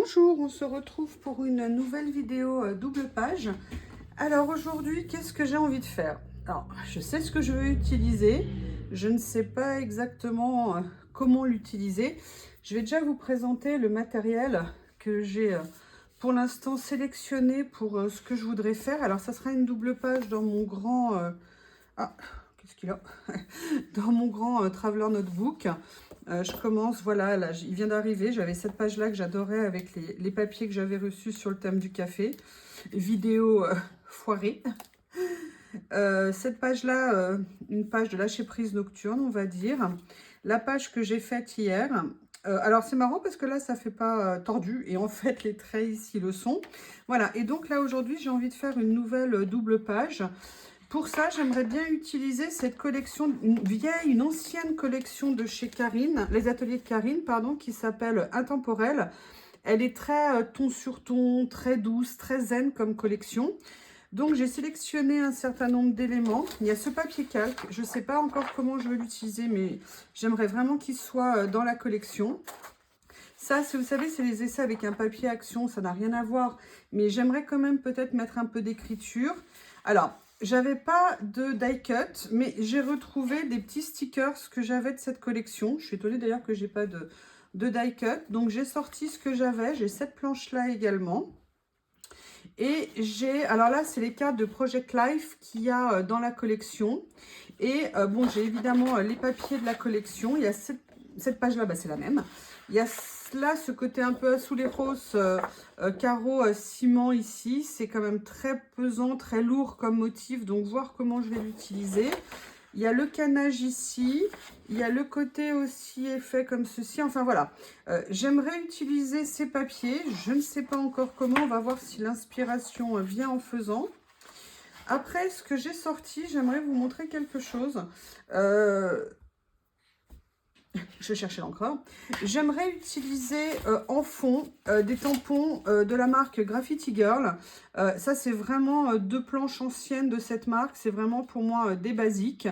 Bonjour, on se retrouve pour une nouvelle vidéo double page. Alors aujourd'hui, qu'est-ce que j'ai envie de faire? Alors, je sais ce que je veux utiliser, je ne sais pas exactement comment l'utiliser. Je vais déjà vous présenter le matériel que j'ai pour l'instant sélectionné pour ce que je voudrais faire. Alors ça sera une double page dans mon grand... Ah, qu'est-ce qu'il a? Dans mon grand Traveler Notebook. Je commence, voilà, là, il vient d'arriver. J'avais cette page-là que j'adorais avec les papiers que j'avais reçus sur le thème du café. Vidéo foirée. Cette page-là, une page de lâcher prise nocturne, on va dire. La page que j'ai faite hier. Alors, c'est marrant parce que là, ça ne fait pas tordu. Et en fait, les traits ici le sont. Voilà. Et donc là, aujourd'hui, j'ai envie de faire une nouvelle double page. Pour ça, j'aimerais bien utiliser cette collection, une ancienne collection de chez Karine, les ateliers de Karine, pardon, qui s'appelle Intemporelle. Elle est très ton sur ton, très douce, très zen comme collection. Donc, j'ai sélectionné un certain nombre d'éléments. Il y a ce papier calque. Je ne sais pas encore comment je vais l'utiliser, mais j'aimerais vraiment qu'il soit dans la collection. Ça, vous savez, c'est les essais avec un papier action. Ça n'a rien à voir, mais j'aimerais quand même peut-être mettre un peu d'écriture. Alors, j'avais pas de die cut, mais j'ai retrouvé des petits stickers que j'avais de cette collection. Je suis étonnée d'ailleurs que j'ai pas de die cut. Donc, j'ai sorti ce que j'avais. J'ai cette planche-là également. Et j'ai, alors là, c'est les cartes de Project Life qu'il y a dans la collection. Et bon, j'ai évidemment les papiers de la collection. Il y a cette page-là, bah, c'est la même. Il y a là ce côté un peu sous les roses, carreau ciment ici. C'est quand même très pesant, très lourd comme motif. Donc, voir comment je vais l'utiliser. Il y a le canage ici, il y a le côté aussi effet comme ceci, enfin voilà. J'aimerais utiliser ces papiers, je ne sais pas encore comment, on va voir si l'inspiration vient en faisant. Après, ce que j'ai sorti, j'aimerais vous montrer quelque chose. Je vais chercher l'encre. J'aimerais utiliser en fond des tampons de la marque Graffiti Girl. Ça, c'est vraiment deux planches anciennes de cette marque. C'est vraiment pour moi des basiques.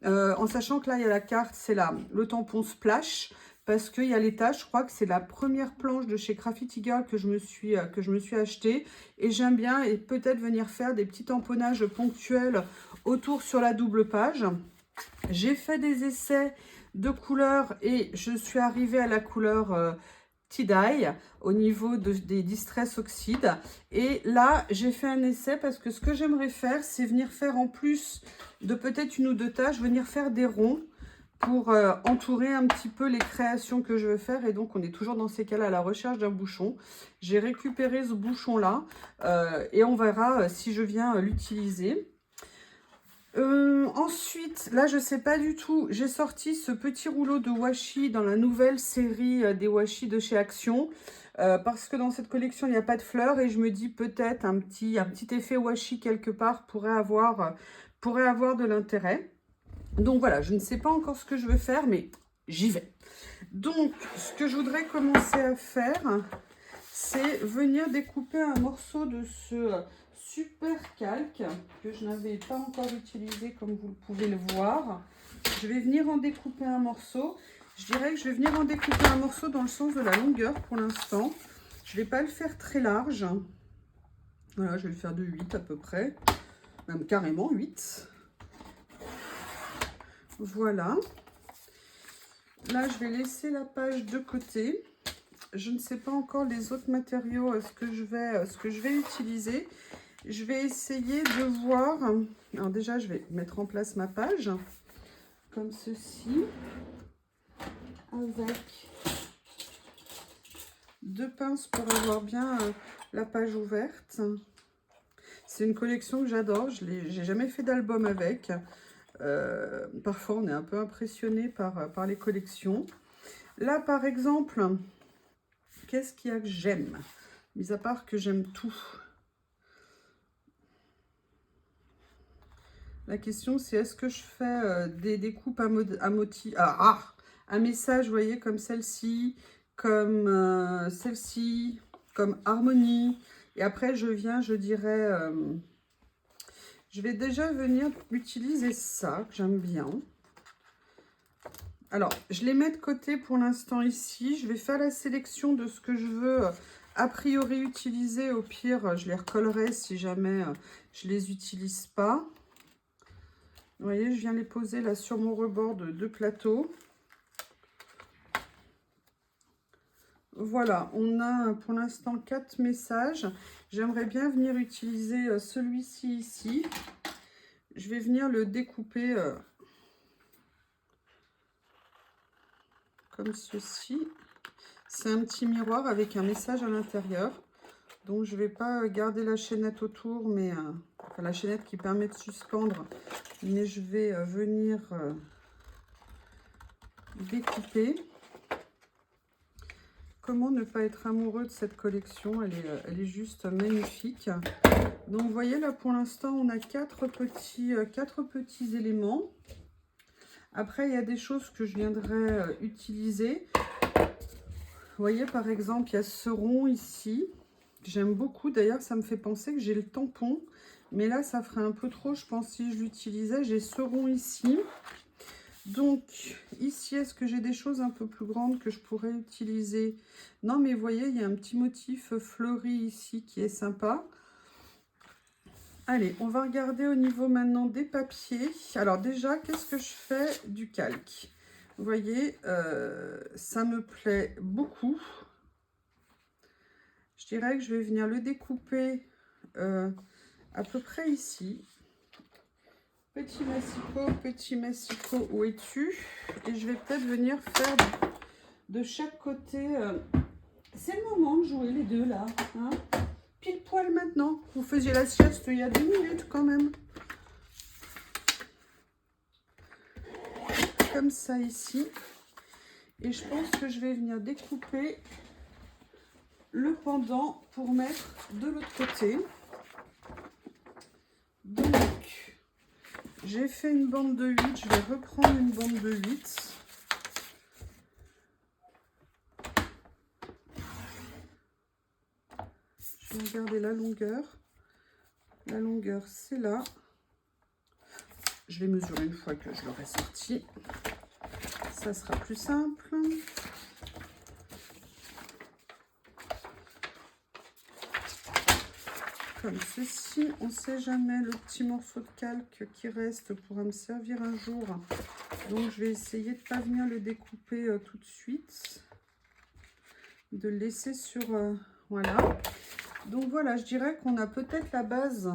En sachant que là, il y a la carte, c'est le tampon Splash. Parce qu'il y a les taches. Je crois que c'est la première planche de chez Graffiti Girl que je me suis achetée. Et j'aime bien et peut-être venir faire des petits tamponnages ponctuels autour sur la double page. J'ai fait des essais de couleurs et je suis arrivée à la couleur tie-dye au niveau des Distress Oxide. Et là, j'ai fait un essai parce que ce que j'aimerais faire, c'est venir faire en plus de peut-être une ou deux taches, venir faire des ronds pour entourer un petit peu les créations que je veux faire. Et donc, on est toujours dans ces cas-là à la recherche d'un bouchon. J'ai récupéré ce bouchon-là et on verra si je viens l'utiliser. Ensuite, là, je sais pas du tout. J'ai sorti ce petit rouleau de washi dans la nouvelle série des washi de chez Action. Parce que dans cette collection, il n'y a pas de fleurs. Et je me dis peut-être un petit effet washi quelque part pourrait avoir de l'intérêt. Donc voilà, je ne sais pas encore ce que je veux faire, mais j'y vais. Donc, ce que je voudrais commencer à faire, c'est venir découper un morceau de ce super calque que je n'avais pas encore utilisé comme vous pouvez le voir. Je vais venir en découper un morceau. Je dirais que je vais venir en découper un morceau dans le sens de la longueur pour l'instant. Je ne vais pas le faire très large. Voilà, je vais le faire de 8 à peu près. Même carrément 8. Voilà. Là, je vais laisser la page de côté. Je ne sais pas encore les autres matériaux, ce que je vais utiliser. Je vais essayer de voir. Alors déjà, je vais mettre en place ma page comme ceci, avec deux pinces pour avoir bien la page ouverte. C'est une collection que j'adore. J'ai jamais fait d'album avec. Parfois, on est un peu impressionné par les collections. Là, par exemple, qu'est-ce qu'il y a que j'aime? Mis à part que j'aime tout. La question, c'est est-ce que je fais des découpes à motif, un message, vous voyez, comme celle-ci, comme celle-ci, comme harmonie. Et après, je viens, je dirais, je vais déjà venir utiliser ça, que j'aime bien. Alors, je les mets de côté pour l'instant ici. Je vais faire la sélection de ce que je veux a priori utilisés. Au pire, je les recollerai si jamais je les utilise pas. Vous voyez, je viens les poser là sur mon rebord de plateau. Voilà, on a pour l'instant 4 messages. J'aimerais bien venir utiliser celui-ci ici. Je vais venir le découper comme ceci. C'est un petit miroir avec un message à l'intérieur. Donc je ne vais pas garder la chaînette autour, mais enfin, la chaînette qui permet de suspendre, mais je vais venir découper. Comment ne pas être amoureux de cette collection? Elle est juste magnifique. Donc vous voyez là pour l'instant on a quatre petits éléments. Après il y a des choses que je viendrai utiliser. Vous voyez par exemple il y a ce rond ici. J'aime beaucoup, d'ailleurs ça me fait penser que j'ai le tampon. Mais là ça ferait un peu trop je pense si je l'utilisais. J'ai ce rond ici. Donc ici est-ce que j'ai des choses un peu plus grandes que je pourrais utiliser? Non mais vous voyez il y a un petit motif fleuri ici qui est sympa. Allez, on va regarder au niveau maintenant des papiers. Alors déjà, qu'est-ce que je fais du calque? Vous voyez, ça me plaît beaucoup. Je dirais que je vais venir le découper à peu près ici. Petit massicot, où es-tu? Et je vais peut-être venir faire de chaque côté. C'est le moment de jouer les deux là, hein? Pile poil maintenant. Vous faisiez la sieste il y a 2 minutes quand même. Comme ça ici. Et je pense que je vais venir découper le pendant pour mettre de l'autre côté. Donc, j'ai fait une bande de 8. Je vais reprendre une bande de 8. Je vais regarder la longueur. La longueur, c'est là. Je vais mesurer une fois que je l'aurai sorti. Ça sera plus simple. Comme ceci. On ne sait jamais, le petit morceau de calque qui reste pourra me servir un jour. Donc, je vais essayer de ne pas venir le découper tout de suite. De le laisser sur... voilà. Donc, voilà, je dirais qu'on a peut-être la base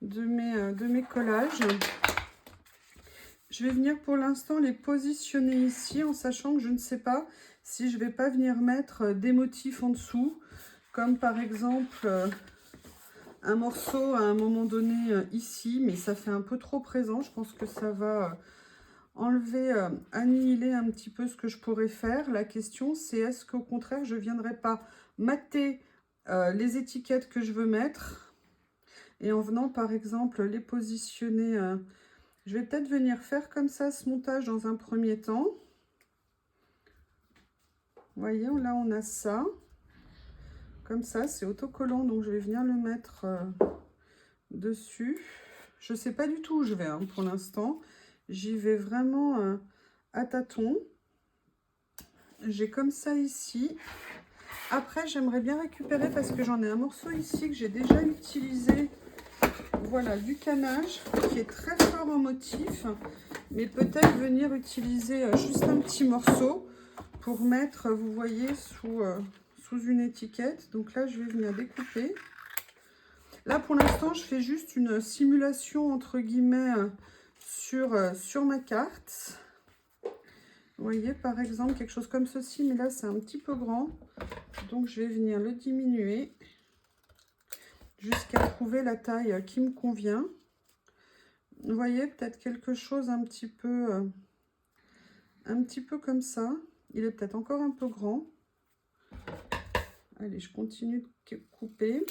de mes collages. Je vais venir pour l'instant les positionner ici en sachant que je ne sais pas si je ne vais pas venir mettre des motifs en dessous. Comme par exemple un morceau à un moment donné ici, mais ça fait un peu trop présent. Je pense que ça va enlever, annihiler un petit peu ce que je pourrais faire. La question c'est est-ce qu'au contraire je ne viendrai pas mater les étiquettes que je veux mettre et en venant par exemple les positionner. Je vais peut-être venir faire comme ça ce montage dans un premier temps. Vous voyez, là on a ça. Comme ça, c'est autocollant, donc je vais venir le mettre dessus. Je ne sais pas du tout où je vais hein, pour l'instant. J'y vais vraiment à tâtons. J'ai comme ça ici. Après, j'aimerais bien récupérer parce que j'en ai un morceau ici que j'ai déjà utilisé. Voilà, du canage qui est très fort en motif. Mais peut-être venir utiliser juste un petit morceau pour mettre, vous voyez, sous une étiquette. Donc là, je vais venir découper. Là, pour l'instant, je fais juste une simulation, entre guillemets, sur ma carte. Vous voyez, par exemple, quelque chose comme ceci, mais là, c'est un petit peu grand. Donc, je vais venir le diminuer jusqu'à trouver la taille qui me convient. Vous voyez, peut-être quelque chose un petit peu comme ça. Il est peut-être encore un peu grand. Allez, je continue de couper.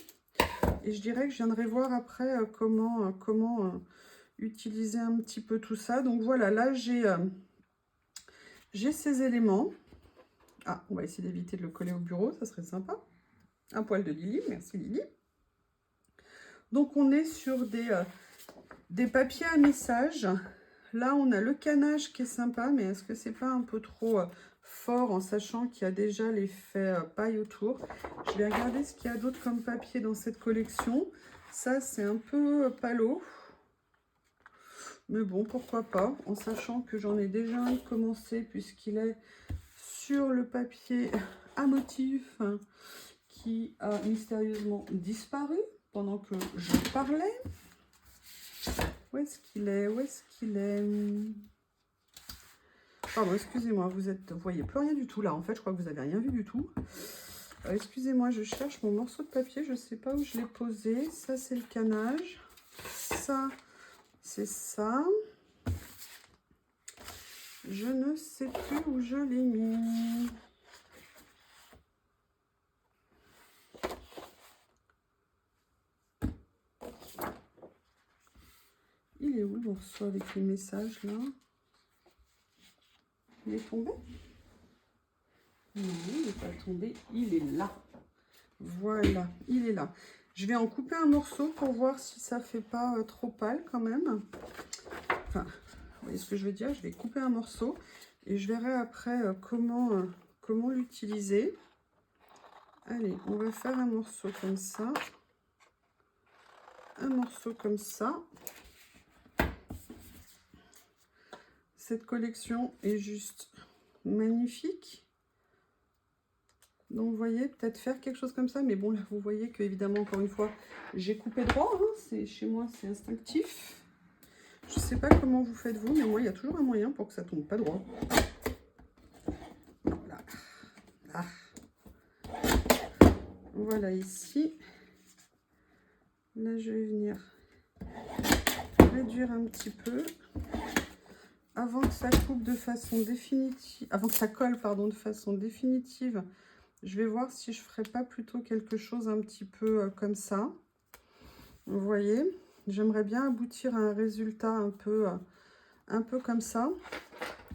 Et je dirais que je viendrai voir après comment utiliser un petit peu tout ça. Donc voilà, là j'ai ces éléments. Ah, on va essayer d'éviter de le coller au bureau, ça serait sympa. Un poil de Lily, merci Lily. Donc on est sur des papiers à message. Là on a le canage qui est sympa, mais est-ce que c'est pas un peu trop fort en sachant qu'il y a déjà l'effet paille autour. Je vais regarder ce qu'il y a d'autre comme papier dans cette collection. Ça, c'est un peu palo. Mais bon, pourquoi pas, en sachant que j'en ai déjà un commencé puisqu'il est sur le papier à motif qui a mystérieusement disparu pendant que je parlais. Où est-ce qu'il est? Où est-ce qu'il est? Pardon, excusez-moi, vous voyez plus rien du tout là. En fait, je crois que vous n'avez rien vu du tout. Excusez-moi, je cherche mon morceau de papier. Je ne sais pas où je l'ai posé. Ça, c'est le canage. Ça, c'est ça. Je ne sais plus où je l'ai mis. Il est où le morceau avec les messages là? Il est tombé? Non, il n'est pas tombé. Il est là. Voilà, il est là. Je vais en couper un morceau pour voir si ça fait pas trop pâle quand même. Enfin, vous voyez ce que je veux dire? Je vais couper un morceau et je verrai après comment l'utiliser. Allez, on va faire un morceau comme ça. Un morceau comme ça. Cette collection est juste magnifique. Donc, vous voyez, peut-être faire quelque chose comme ça. Mais bon, là, vous voyez que, évidemment, encore une fois, j'ai coupé droit. Hein, chez moi, c'est instinctif. Je ne sais pas comment vous faites vous, mais moi, il y a toujours un moyen pour que ça ne tombe pas droit. Voilà. Là. Voilà, ici. Là, je vais venir réduire un petit peu. Avant que ça coupe de façon définitive, avant que ça colle, pardon, de façon définitive, je vais voir si je ne ferai pas plutôt quelque chose un petit peu comme ça. Vous voyez, j'aimerais bien aboutir à un résultat un peu comme ça.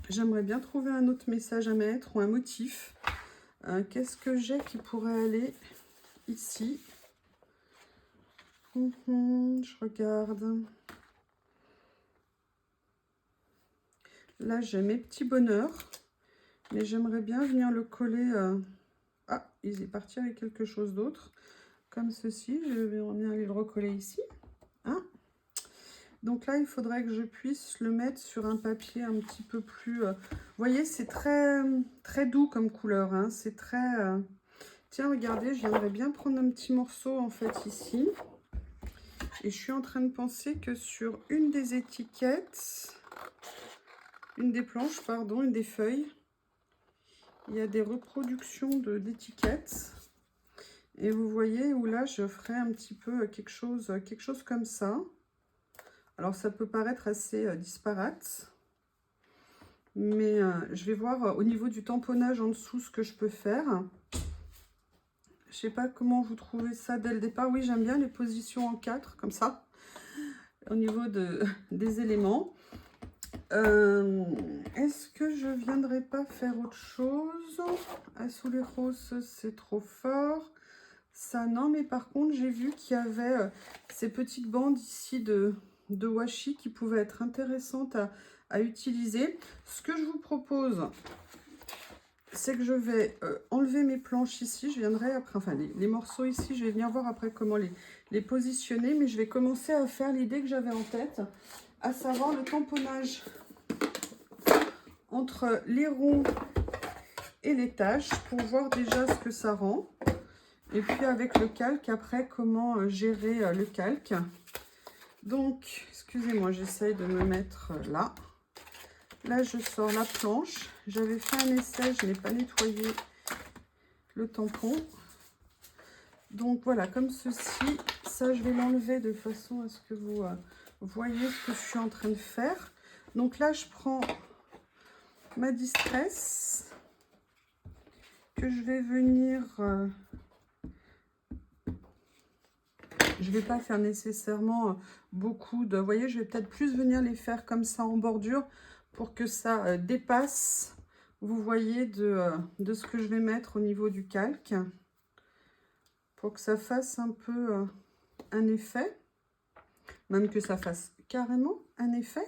J'aimerais bien trouver un autre message à mettre ou un motif. Qu'est-ce que j'ai qui pourrait aller ici? Je regarde. Là, j'ai mes petits bonheurs, mais j'aimerais bien venir le coller. Ah, il est parti avec quelque chose d'autre, comme ceci. Je vais bien aller le recoller ici. Hein? Donc là, il faudrait que je puisse le mettre sur un papier un petit peu plus... Vous voyez, c'est très, très doux comme couleur. Hein? C'est très... Tiens, regardez, je viendrais bien prendre un petit morceau, en fait, ici. Et je suis en train de penser que sur une des étiquettes... Une des planches, pardon, une des feuilles. Il y a des reproductions d'étiquettes. Et vous voyez où là, je ferai un petit peu quelque chose comme ça. Alors, ça peut paraître assez disparate. Mais je vais voir au niveau du tamponnage en dessous ce que je peux faire. Je ne sais pas comment vous trouvez ça dès le départ. Oui, j'aime bien les positions en 4, comme ça, au niveau des éléments. Est-ce que je viendrai pas faire autre chose? Sous les roses, c'est trop fort. Ça, non, mais par contre, j'ai vu qu'il y avait ces petites bandes ici de washi qui pouvaient être intéressantes à utiliser. Ce que je vous propose, c'est que je vais enlever mes planches ici. Je viendrai après, enfin, les morceaux ici, je vais venir voir après comment les positionner. Mais je vais commencer à faire l'idée que j'avais en tête, à savoir le tamponnage entre les ronds et les taches pour voir déjà ce que ça rend. Et puis avec le calque, après, comment gérer le calque. Donc, excusez-moi, j'essaye de me mettre là. Là, je sors la planche. J'avais fait un essai, je n'ai pas nettoyé le tampon. Donc voilà, comme ceci. Ça, je vais l'enlever de façon à ce que vous voyez ce que je suis en train de faire. Donc là, je prends ma distress que je vais venir... je ne vais pas faire nécessairement beaucoup de... Vous voyez, je vais peut-être plus venir les faire comme ça en bordure pour que ça dépasse, vous voyez, de ce que je vais mettre au niveau du calque. Pour que ça fasse un peu un effet. Même que ça fasse carrément un effet.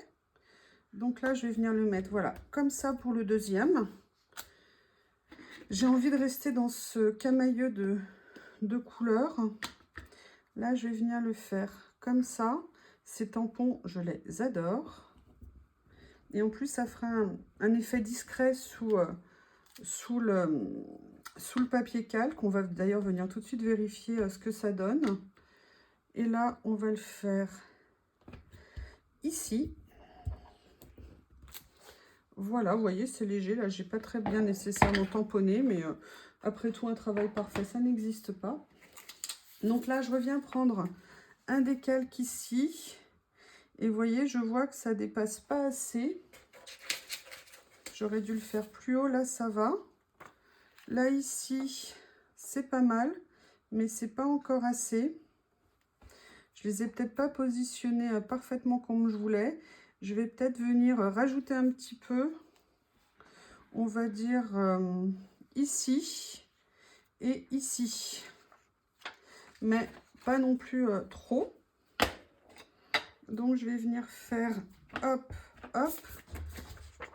Donc là, je vais venir le mettre, voilà, comme ça pour le deuxième. J'ai envie de rester dans ce camailleux de couleurs. Là, je vais venir le faire comme ça. Ces tampons, je les adore. Et en plus, ça fera un effet discret sous le papier calque. On va d'ailleurs venir tout de suite vérifier ce que ça donne. Et là, on va le faire ici. Voilà, vous voyez, c'est léger. Là, j'ai pas très bien nécessairement tamponné, mais après tout, un travail parfait, ça n'existe pas. Donc là, je reviens prendre un décalque ici. Et vous voyez, je vois que ça dépasse pas assez. J'aurais dû le faire plus haut, là, ça va. Là, ici, c'est pas mal, mais c'est pas encore assez. Je les ai peut-être pas positionnés parfaitement comme je voulais. Je vais peut-être venir rajouter un petit peu, on va dire ici et ici. Mais pas non plus trop. Donc, je vais venir faire hop, hop.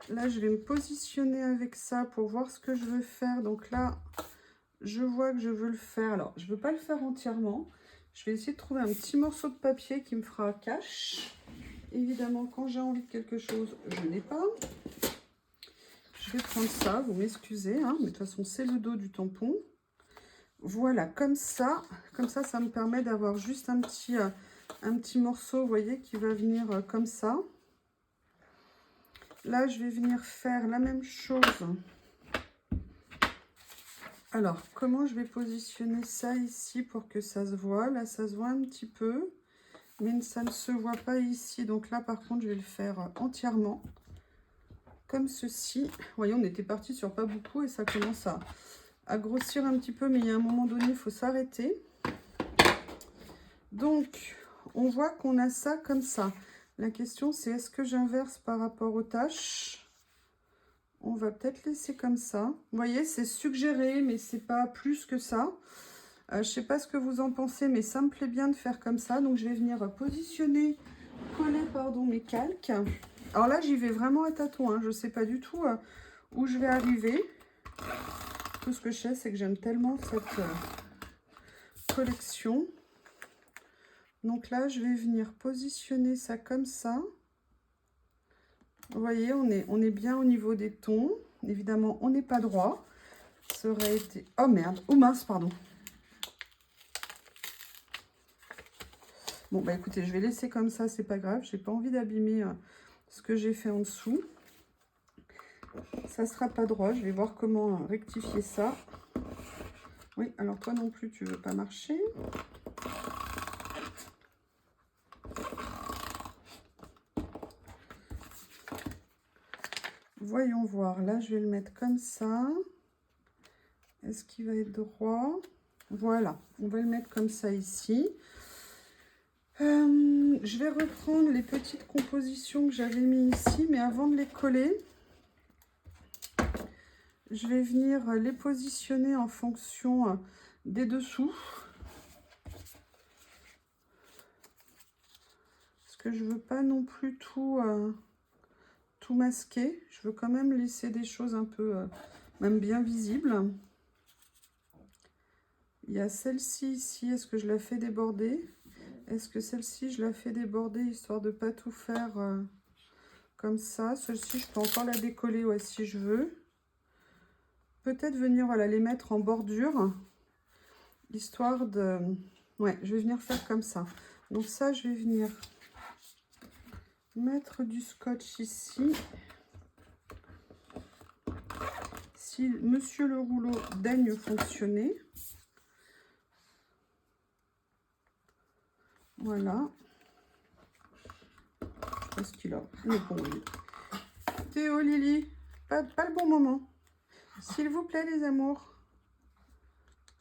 Là, je vais me positionner avec ça pour voir ce que je veux faire. Donc là, je vois que je veux le faire. Alors, je ne veux pas le faire entièrement. Je vais essayer de trouver un petit morceau de papier qui me fera cache. Évidemment, quand j'ai envie de quelque chose, je n'ai pas. Je vais prendre ça, vous m'excusez, hein, mais de toute façon, c'est le dos du tampon. Voilà, comme ça. Comme ça me permet d'avoir juste un petit morceau, vous voyez, qui va venir comme ça. Là, je vais venir faire la même chose. Alors, comment je vais positionner ça ici pour que ça se voit? Là, ça se voit un petit peu, mais ça ne se voit pas ici. Donc là, par contre, je vais le faire entièrement, comme ceci. Vous voyez, on était parti sur pas beaucoup et ça commence à grossir un petit peu, mais il y a un moment donné, il faut s'arrêter. Donc, on voit qu'on a ça comme ça. La question, c'est est-ce que j'inverse par rapport aux tâches? On va peut-être laisser comme ça. Vous voyez, c'est suggéré, mais c'est pas plus que ça. Je sais pas ce que vous en pensez, mais ça me plaît bien de faire comme ça. Donc, je vais venir positionner, coller, pardon, mes calques. Alors là, j'y vais vraiment à tâtons, hein. Je sais pas du tout où je vais arriver. Tout ce que je sais, c'est que j'aime tellement cette collection. Donc là, je vais venir positionner ça comme ça. Vous voyez, on est bien au niveau des tons. Évidemment, on n'est pas droit. Ça aurait été... Oh merde, oh mince, pardon. Bon, bah écoutez, je vais laisser comme ça, c'est pas grave. J'ai pas envie d'abîmer ce que j'ai fait en dessous. Ça sera pas droit. Je vais voir comment rectifier ça. Oui, alors toi non plus, tu veux pas marcher. Voyons voir. Là, je vais le mettre comme ça. Est-ce qu'il va être droit? Voilà, on va le mettre comme ça ici. Je vais reprendre les petites compositions que j'avais mis ici, mais avant de les coller, je vais venir les positionner en fonction des dessous. Parce que je veux pas non plus tout masquer. Je veux quand même laisser des choses un peu, même bien visibles. Il y a celle-ci ici, est-ce que je la fais déborder? Est-ce que celle-ci, je la fais déborder, histoire de ne pas tout faire comme ça? Celle-ci, je peux encore la décoller, ouais, si je veux. Peut-être venir, voilà, les mettre en bordure, histoire de... Ouais, je vais venir faire comme ça. Donc ça, je vais venir mettre du scotch ici. Si Monsieur le rouleau daigne fonctionner. Voilà. Est-ce qu'il a le bon lieu? Théo, Lily, pas le bon moment. S'il vous plaît, les amours.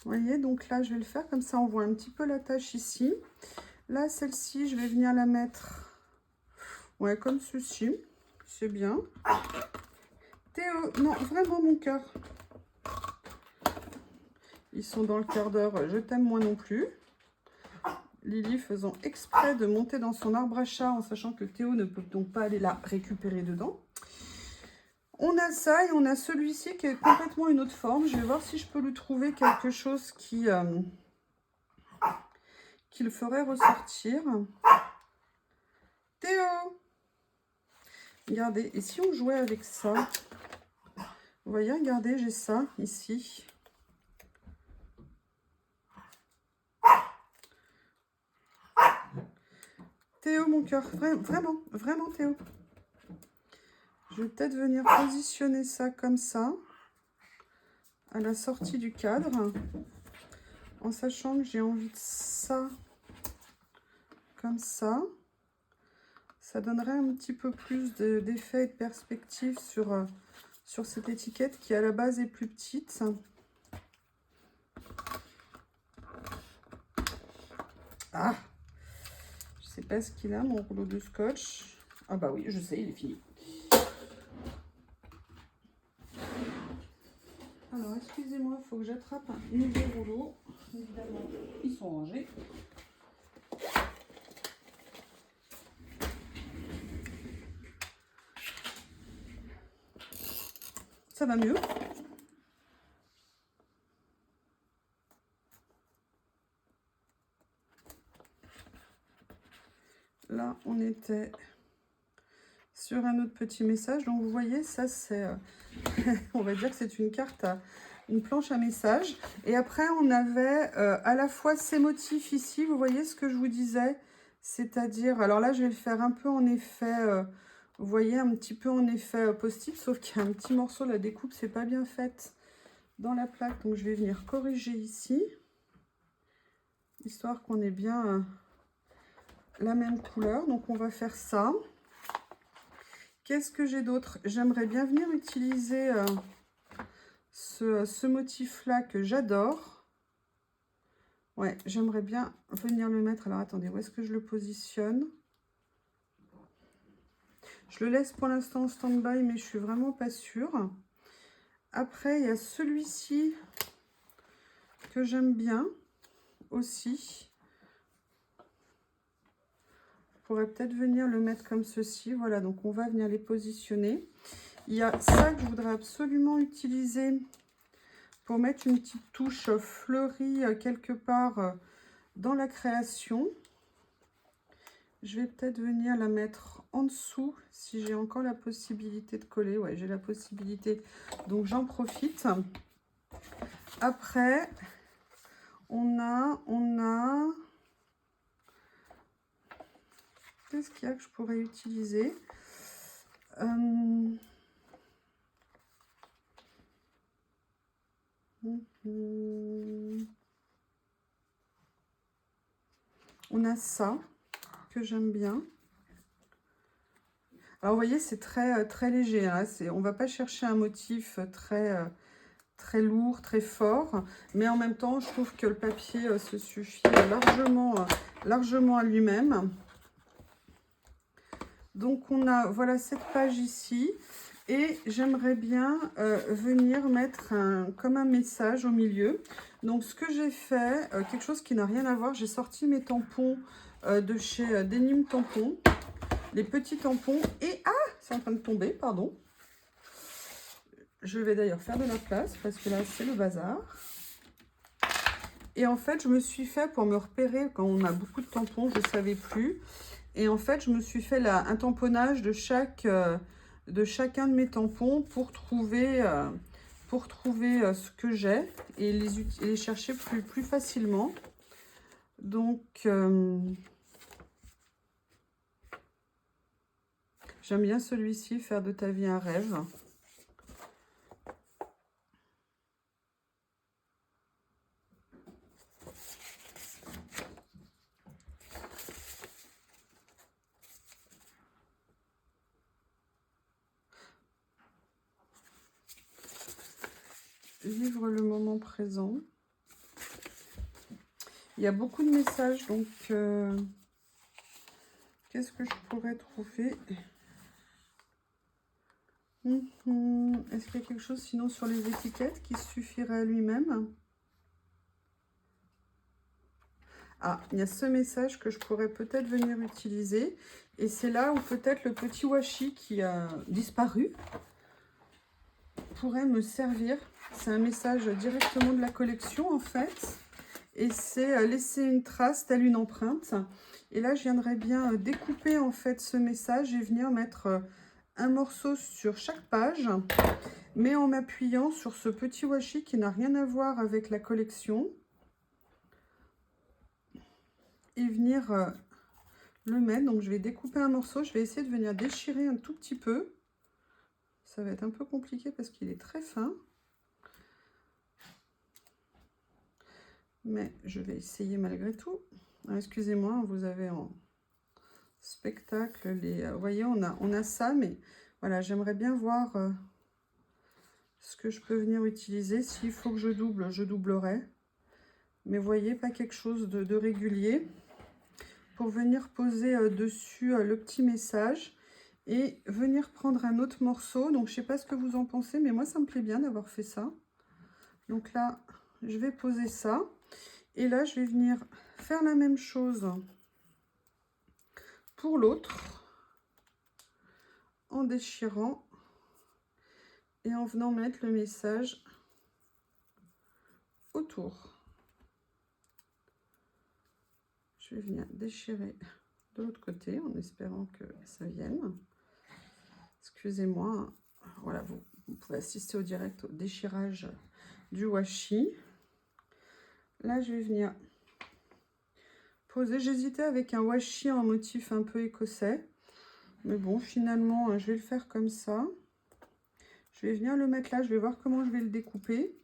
Vous voyez, donc là, je vais le faire comme ça. On voit un petit peu la tache ici. Là, celle-ci, je vais venir la mettre, ouais, comme ceci. C'est bien. Théo, non, vraiment, mon cœur. Ils sont dans le quart d'heure. Je t'aime, moi non plus. Lily faisant exprès de monter dans son arbre à chat en sachant que Théo ne peut donc pas aller la récupérer dedans. On a ça et on a celui-ci qui est complètement une autre forme. Je vais voir si je peux lui trouver quelque chose qui le ferait ressortir. Théo! Regardez, et si on jouait avec ça? Vous voyez, regardez, j'ai ça ici. Théo, mon cœur, vraiment, vraiment Théo. Je vais peut-être venir positionner ça comme ça, à la sortie du cadre, en sachant que j'ai envie de ça, comme ça. Ça donnerait un petit peu plus d'effet et de perspective sur cette étiquette qui à la base est plus petite. Ah! Je sais pas ce qu'il a, mon rouleau de scotch. Ah bah oui, je sais, il est fini. Alors, excusez-moi, il faut que j'attrape un nouveau rouleau. Évidemment, ils sont rangés. Ça va mieux. Là, on était sur un autre petit message. Donc, vous voyez, ça, c'est... on va dire que c'est une carte, une planche à messages. Et après, on avait à la fois ces motifs ici. Vous voyez ce que je vous disais? C'est-à-dire... Alors là, je vais le faire un peu en effet... vous voyez, un petit peu en effet post-it. Sauf qu'il y a un petit morceau, la découpe, c'est pas bien faite dans la plaque. Donc, je vais venir corriger ici. Histoire qu'on ait bien... la même couleur, donc on va faire ça. Qu'est-ce que j'ai d'autre? J'aimerais bien venir utiliser ce motif-là que j'adore. Ouais, j'aimerais bien venir le mettre. Alors attendez, où est-ce que je le positionne? Je le laisse pour l'instant en stand-by, mais je suis vraiment pas sûre. Après, il y a celui-ci que j'aime bien aussi. Je pourrais peut-être venir le mettre comme ceci. Voilà, donc on va venir les positionner. Il y a ça que je voudrais absolument utiliser pour mettre une petite touche fleurie quelque part dans la création. Je vais peut-être venir la mettre en dessous si j'ai encore la possibilité de coller. Ouais, j'ai la possibilité, donc j'en profite. Après, on a... Qu'est-ce qu'il y a que je pourrais utiliser? On a ça que j'aime bien. Alors vous voyez, c'est très léger. Hein. On ne va pas chercher un motif très lourd, très fort. Mais en même temps, je trouve que le papier se suffit largement à lui-même. Donc on a voilà cette page ici. Et j'aimerais bien venir mettre comme un message au milieu. Donc ce que j'ai fait, quelque chose qui n'a rien à voir, j'ai sorti mes tampons de chez Denim Tampons. Les petits tampons. Et ah, c'est en train de tomber, pardon. Je vais d'ailleurs faire de la place parce que là c'est le bazar. Et en fait, je me suis fait pour me repérer quand on a beaucoup de tampons, je ne savais plus. Et en fait, je me suis fait un tamponnage de chacun de mes tampons pour trouver ce que j'ai et les chercher plus facilement. Donc, j'aime bien celui-ci, faire de ta vie un rêve. Vivre le moment présent. Il y a beaucoup de messages, donc qu'est-ce que je pourrais trouver? Est-ce qu'il y a quelque chose sinon sur les étiquettes qui suffirait à lui-même? Ah, il y a ce message que je pourrais peut-être venir utiliser. Et c'est là où peut-être le petit washi qui a disparu pourrait me servir. C'est un message directement de la collection en fait. Et c'est laisser une trace telle une empreinte. Et là, je viendrais bien découper en fait ce message et venir mettre un morceau sur chaque page, mais en m'appuyant sur ce petit washi qui n'a rien à voir avec la collection. Et venir le mettre. Donc, je vais découper un morceau. Je vais essayer de venir déchirer un tout petit peu. Ça va être un peu compliqué parce qu'il est très fin. Mais je vais essayer malgré tout. Excusez-moi, vous avez en spectacle les... vous voyez, on a ça, mais voilà, j'aimerais bien voir ce que je peux venir utiliser. S'il faut que je double, je doublerai. Mais vous voyez, pas quelque chose de régulier. Pour venir poser dessus le petit message et venir prendre un autre morceau. Donc, je ne sais pas ce que vous en pensez, mais moi, ça me plaît bien d'avoir fait ça. Donc là, je vais poser ça. Et là, je vais venir faire la même chose pour l'autre, en déchirant et en venant mettre le message autour. Je vais venir déchirer de l'autre côté en espérant que ça vienne. Excusez-moi. Voilà, vous pouvez assister au direct au déchirage du washi. Là, je vais venir poser. J'hésitais avec un washi en motif un peu écossais. Mais bon, finalement, je vais le faire comme ça. Je vais venir le mettre là. Je vais voir comment je vais le découper.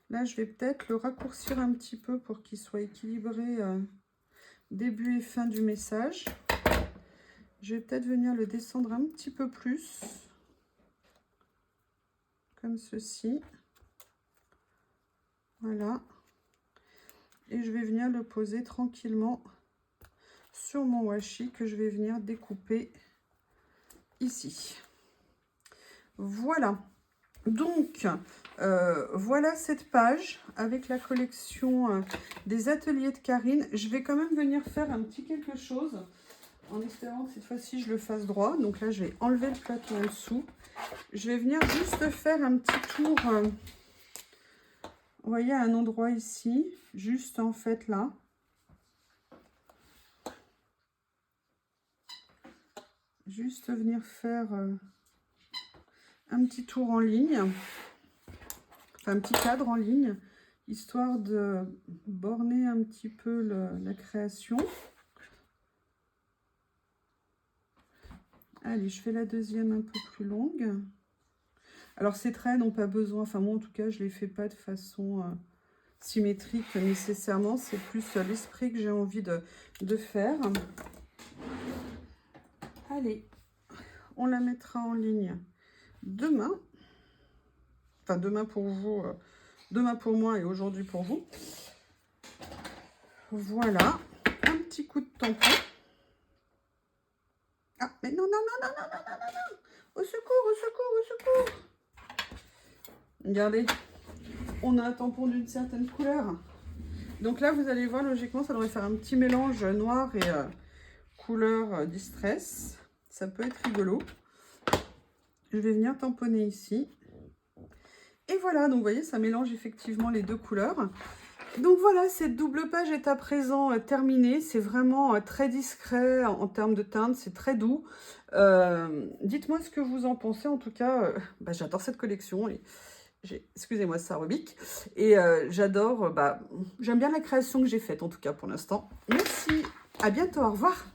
Là, je vais peut-être le raccourcir un petit peu pour qu'il soit équilibré début et fin du message. Je vais peut-être venir le descendre un petit peu plus. Comme ceci. Voilà. Et je vais venir le poser tranquillement sur mon washi que je vais venir découper ici. Voilà. Donc, voilà cette page avec la collection des ateliers de Karine. Je vais quand même venir faire un petit quelque chose en espérant que cette fois-ci je le fasse droit. Donc là, je vais enlever le plateau en dessous. Je vais venir juste faire un petit tour... vous voyez, à un endroit ici, juste en fait là. Juste venir faire un petit tour en ligne, enfin un petit cadre en ligne, histoire de borner un petit peu la création. Allez, je fais la deuxième un peu plus longue. Alors ces traits n'ont pas besoin, enfin moi en tout cas je ne les fais pas de façon symétrique nécessairement, c'est plus l'esprit que j'ai envie de faire. Allez, on la mettra en ligne demain, enfin demain pour vous, demain pour moi et aujourd'hui pour vous. Voilà, un petit coup de tampon. Ah, mais non, non, non, non, non, non, non, non, non. Au secours, au secours, au secours. Regardez, on a un tampon d'une certaine couleur. Donc là, vous allez voir, logiquement, ça devrait faire un petit mélange noir et couleur distress. Ça peut être rigolo. Je vais venir tamponner ici. Et voilà, donc vous voyez, ça mélange effectivement les deux couleurs. Donc voilà, cette double page est à présent terminée. C'est vraiment très discret en termes de teinte, c'est très doux. Dites-moi ce que vous en pensez. En tout cas, j'adore cette collection. Excusez-moi, ça rebique. Et j'adore, j'aime bien la création que j'ai faite en tout cas pour l'instant. Merci, à bientôt, au revoir.